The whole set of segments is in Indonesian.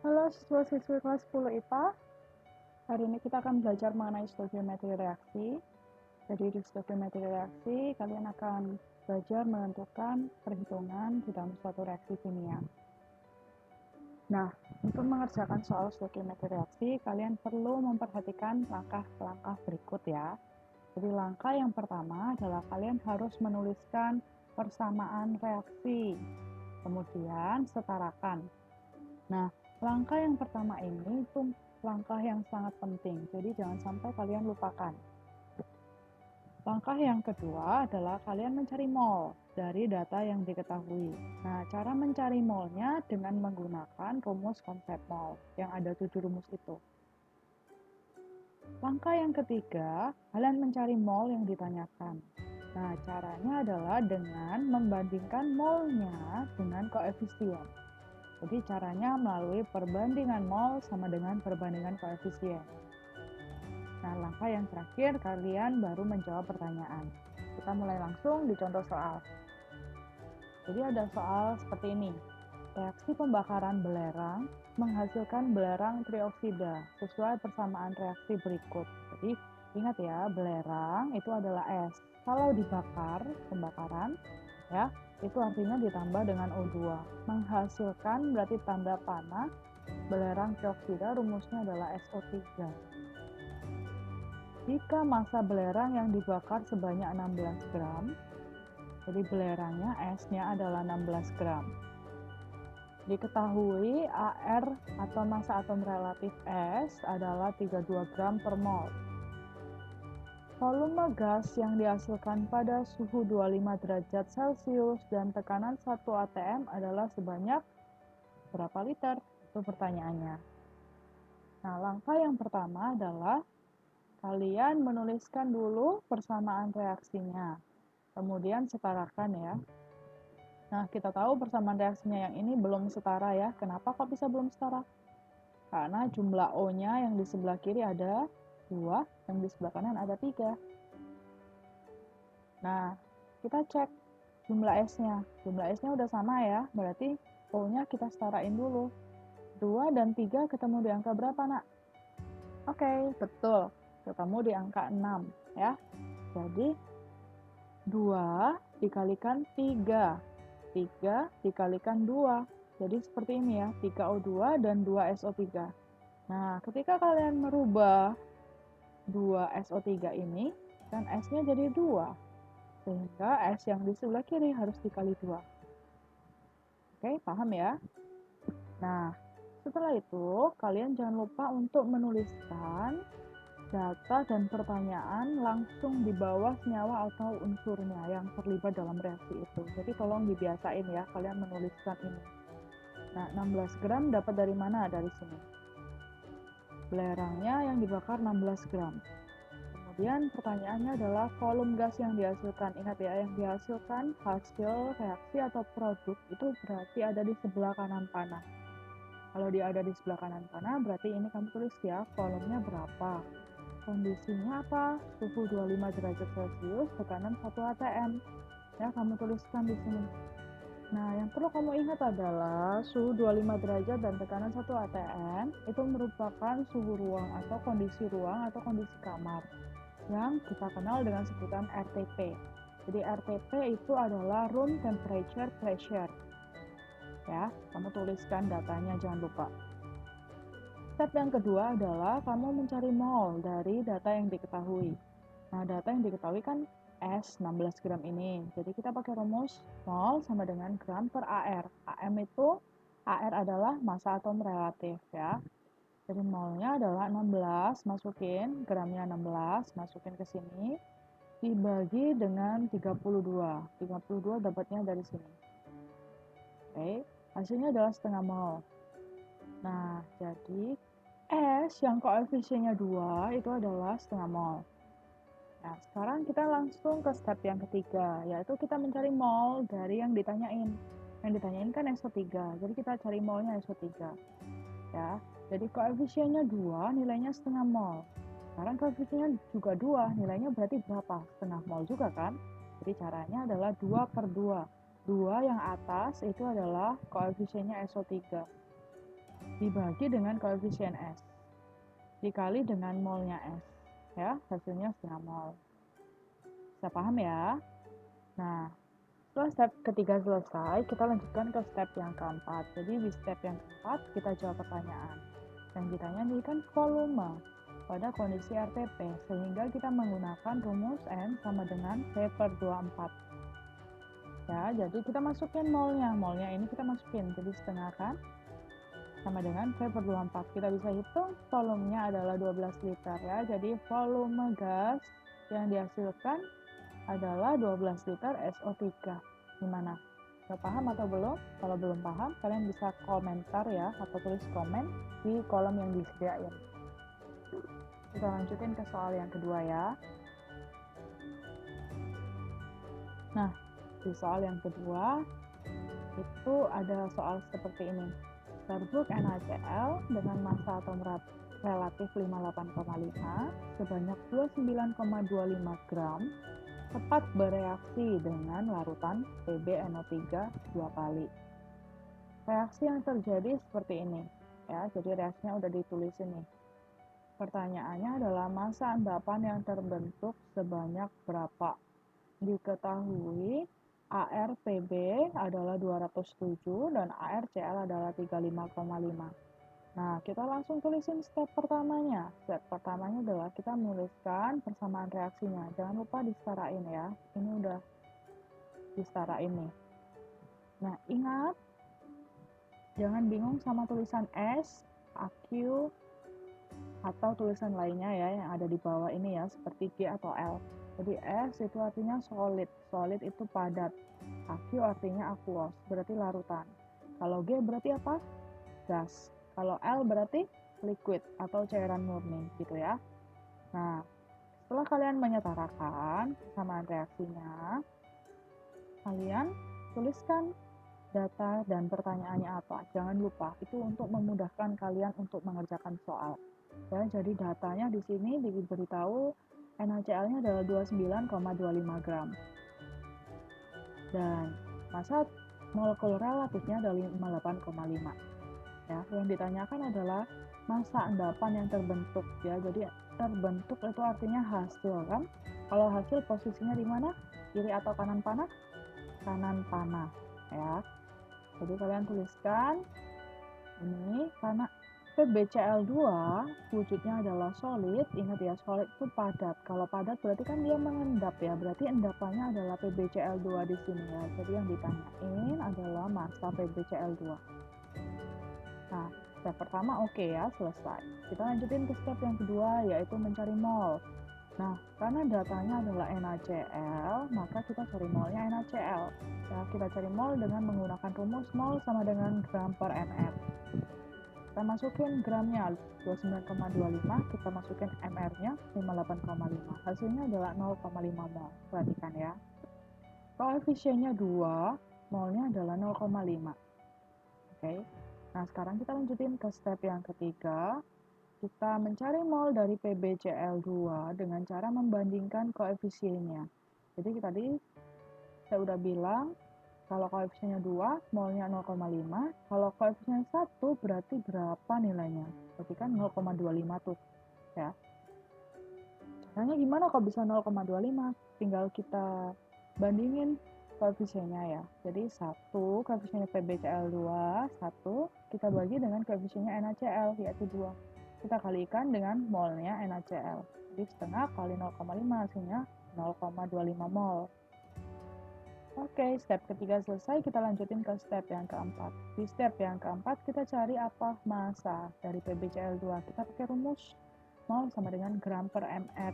Halo siswa-siswi kelas 10 IPA. Hari ini kita akan belajar mengenai stoikiometri reaksi. Jadi di stoikiometri reaksi, kalian akan belajar menentukan perhitungan di dalam suatu reaksi kimia. Nah, untuk mengerjakan soal stoikiometri reaksi, kalian perlu memperhatikan langkah-langkah berikut ya. Jadi langkah yang pertama adalah kalian harus menuliskan persamaan reaksi. Kemudian setarakan. Nah, langkah yang pertama ini itu langkah yang sangat penting, jadi jangan sampai kalian lupakan. Langkah yang kedua adalah kalian mencari mol dari data yang diketahui. Nah, cara mencari molnya dengan menggunakan rumus konsep mol, yang ada 7 rumus itu. Langkah yang ketiga, kalian mencari mol yang ditanyakan. Nah, caranya adalah dengan membandingkan molnya dengan koefisien. Jadi caranya melalui perbandingan mol sama dengan perbandingan koefisien. Nah, langkah yang terakhir, kalian baru menjawab pertanyaan. Kita mulai langsung di contoh soal. Jadi ada soal seperti ini. Reaksi pembakaran belerang menghasilkan belerang trioksida sesuai persamaan reaksi berikut. Jadi ingat ya, belerang itu adalah es. Kalau dibakar, pembakaran, ya, itu artinya ditambah dengan O2. Menghasilkan berarti tanda panah, belerang trioksida rumusnya adalah SO3. Jika massa belerang yang dibakar sebanyak 16 gram, jadi belerangnya S-nya adalah 16 gram. Diketahui AR atau massa atom relatif S adalah 32 gram per mol. Volume gas yang dihasilkan pada suhu 25 derajat Celcius dan tekanan 1 atm adalah sebanyak berapa liter? Itu pertanyaannya. Nah, langkah yang pertama adalah kalian menuliskan dulu persamaan reaksinya. Kemudian setarakan ya. Nah, kita tahu persamaan reaksinya yang ini belum setara ya. Kenapa kok bisa belum setara? Karena jumlah O-nya yang di sebelah kiri ada 2, yang di sebelah kanan ada 3. Nah, kita cek jumlah S-nya. Jumlah S-nya udah sama ya, berarti O-nya kita setarain dulu. 2 dan 3 ketemu di angka berapa, nak? Oke, betul. Ketemu di angka 6 ya. Jadi 2 dikalikan 3. 3 dikalikan 2. Jadi seperti ini ya, 3O2 dan 2SO3. Nah, ketika kalian merubah 2SO3 ini, kan S-nya jadi 2. Sehingga S yang di sebelah kiri harus dikali 2. Oke, paham ya? Nah, setelah itu, kalian jangan lupa untuk menuliskan data dan pertanyaan langsung di bawah senyawa atau unsurnya yang terlibat dalam reaksi itu. Jadi tolong dibiasain ya, kalian menuliskan ini. Nah, 16 gram dapat dari mana? Dari sini. Belerangnya yang dibakar 16 gram. Kemudian pertanyaannya adalah volume gas yang dihasilkan. Ingat ya, yang dihasilkan hasil reaksi atau produk itu berarti ada di sebelah kanan panah. Kalau dia ada di sebelah kanan panah, berarti ini kamu tulis ya, volumenya berapa. Kondisinya apa? Suhu 25 derajat Celcius, tekanan 1 atm. Ya, kamu tuliskan di sini. Nah, yang perlu kamu ingat adalah suhu 25 derajat dan tekanan 1 atm itu merupakan suhu ruang atau kondisi kamar yang kita kenal dengan sebutan RTP. Jadi RTP itu adalah room temperature pressure. Ya, kamu tuliskan datanya jangan lupa. Step yang kedua adalah kamu mencari mol dari data yang diketahui. Nah, data yang diketahui kan S 16 gram ini. Jadi kita pakai rumus mol sama dengan gram per AR. AM itu AR adalah massa atom relatif ya. Jadi molnya adalah 16, masukin gramnya 16, masukin ke sini. Dibagi dengan 32. 32 dapatnya dari sini. Oke, hasilnya adalah setengah mol. Nah, jadi S yang koefisiennya 2 itu adalah setengah mol. Nah, sekarang kita langsung ke step yang ketiga, yaitu kita mencari mol dari yang ditanyain. Yang ditanyain kan SO3, jadi kita cari molnya SO3. Ya, jadi koefisiennya 2, nilainya setengah mol. Sekarang koefisiennya juga 2, nilainya berarti berapa? Setengah mol juga kan? Jadi caranya adalah 2 per 2. 2 yang atas itu adalah koefisiennya SO3. dibagi dengan koefisien S dikali dengan molnya S, ya, hasilnya setengah mol. Bisa paham ya? Nah, setelah step ketiga selesai, kita lanjutkan ke step yang keempat. Jadi di step yang keempat kita jawab pertanyaan. Yang ditanya ini kan volume pada kondisi RTP, sehingga kita menggunakan rumus N sama dengan V/24. Ya, jadi kita masukin molnya. Molnya ini kita masukin, jadi setengah kan? Sama dengan V/24. Kita bisa hitung volumenya adalah 12 liter ya. Jadi volume gas yang dihasilkan adalah 12 liter SO3. Gimana? Udah paham atau belum? Kalau belum paham, kalian bisa komentar ya, atau tulis komen di kolom yang disediain. Kita lanjutin ke soal yang kedua ya. Nah, di soal yang kedua, itu ada soal seperti ini. Serbuk NaCl dengan massa atom relatif 58,5 sebanyak 29,25 gram tepat bereaksi dengan larutan PbNO3 dua kali. Reaksi yang terjadi seperti ini, ya. Jadi reaksinya udah ditulisin nih. Pertanyaannya adalah massa endapan yang terbentuk sebanyak berapa? Diketahui ARPB adalah 207 dan ARCl adalah 35,5. Nah, kita langsung tulisin step pertamanya. Step pertamanya adalah kita menuliskan persamaan reaksinya. Jangan lupa disetarain ya. Ini udah disetarain nih. Nah, ingat, jangan bingung sama tulisan S, AQ, atau tulisan lainnya ya yang ada di bawah ini ya, seperti G atau L. Jadi S itu artinya solid. Solid itu padat. AQ artinya aqueous, berarti larutan. Kalau G berarti apa? Gas. Kalau L berarti liquid atau cairan murni gitu ya. Nah, setelah kalian menyetarakan persamaan reaksinya, kalian tuliskan data dan pertanyaannya apa. Jangan lupa, itu untuk memudahkan kalian untuk mengerjakan soal. Ya, jadi datanya di sini diberitahu NaCl-nya adalah 29,25 gram. Dan massa molekul relatifnya adalah 58,5. Ya, yang ditanyakan adalah massa endapan yang terbentuk ya. Jadi terbentuk itu artinya hasil kan. Kalau hasil posisinya di mana? Kiri atau kanan panah? Kanan panah ya. Jadi kalian tuliskan ini karena PbCl2 wujudnya adalah solid. Ingat ya, solid itu padat. Kalau padat berarti kan dia mengendap ya. Berarti endapannya adalah PbCl2 di sini ya. Jadi yang ditanyain adalah massa PbCl2. Nah, step pertama oke ya, selesai. Kita lanjutin ke step yang kedua, yaitu mencari mol. Nah, karena datanya adalah NaCl, maka kita cari molnya NaCl. Ya, kita cari mol dengan menggunakan rumus mol sama dengan gram per ml. Kita masukin gramnya 29,25, kita masukin mr-nya 58,5. Hasilnya adalah 0,5 mol. Perhatikan ya. Koefisiennya 2, molnya adalah 0,5. Oke. Nah, sekarang kita lanjutin ke step yang ketiga. Kita mencari mol dari PbCl2 dengan cara membandingkan koefisiennya. Jadi tadi saya udah bilang, kalau koefisiennya 2, molnya 0,5. Kalau koefisiennya 1, berarti berapa nilainya? Berarti kan 0,25 tuh. Ya. Caranya gimana kok bisa 0,25? Tinggal kita bandingin koefisiennya ya. Jadi 1 koefisiennya PbCl2, 1 kita bagi dengan koefisiennya NaCl yaitu 2. Kita kalikan dengan molnya NaCl. Jadi setengah kali 0,5 hasilnya 0,25 mol. Oke, step ketiga selesai, kita lanjutin ke step yang keempat. Di step yang keempat kita cari apa massa dari PbCl2. Kita pakai rumus mol sama dengan gram per mr.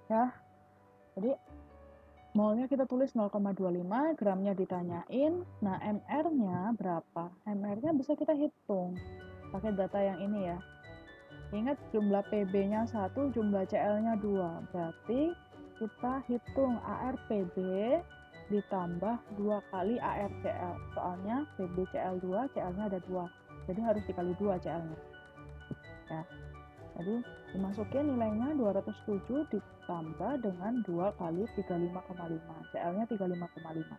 Ya. Jadi molnya kita tulis 0,25, gramnya ditanyain. Nah, mr-nya berapa? Mr-nya bisa kita hitung pakai data yang ini ya. Ingat jumlah PB-nya 1, jumlah CL-nya 2. Berarti kita hitung ARPB ditambah 2 kali ARCL. Soalnya PbCl2, CL-nya ada 2. Jadi harus dikali 2 CL-nya. Ya. Jadi dimasukin nilainya 207 ditambah dengan 2 kali 35,5. CL-nya 35,5.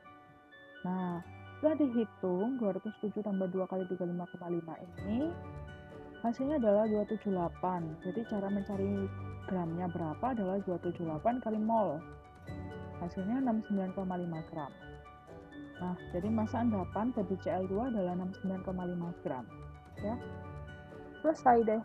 Nah, Setelah dihitung 207 tambah 2 kali 35,5 ini hasilnya adalah 278. Jadi cara mencari gramnya berapa adalah 278 kali mol. Hasilnya 69,5 gram. Nah, jadi massa endapan dari Cl2 adalah 69,5 gram. Ya, selesai deh.